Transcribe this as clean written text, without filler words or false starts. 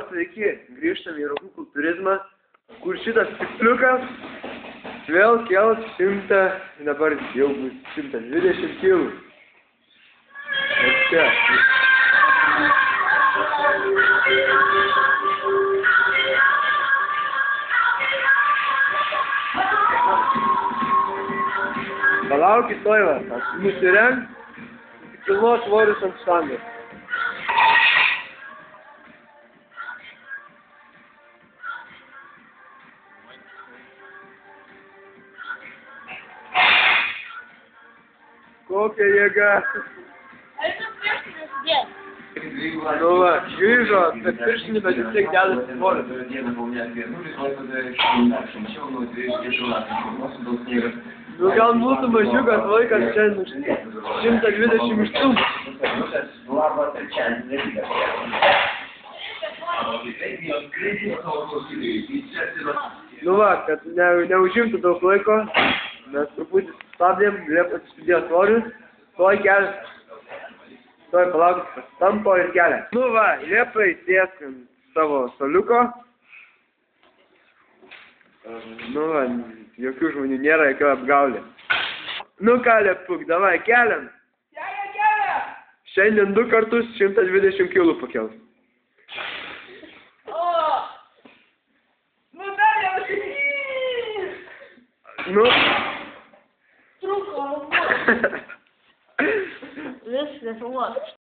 sveiki, grįžtame į rokų kultūrizmą, kur šitas tiksliukas vėl kels 100, dabar jau bus 120 kilų. Ir čia. Palaukit, toiva, aš nusirenk, pilnos svorius ant štangos. Kokia jėga. Nu va, grįžo, bet pirštinį, bet vis tiek dedasi svorius. Nu gal mūsų mažiukas vaikas čia 120 išstumų. Nu va, kad neužimtų daug laiko, mes truputį stabdėm, Liepa atsidėjo svorius, toj kelias, toj palaukit, tampo ir kelia. Nu va, Liepai sėsk ant savo staliuko. Nu va, jokių žmonių nėra, jokio apgaulė. Nu ką, Liepuk, davai, keliam. Kelia! Šiandien 2 kartus 120 kilų pakels. O! Nu dar jau Nu. Trūko. Viskas,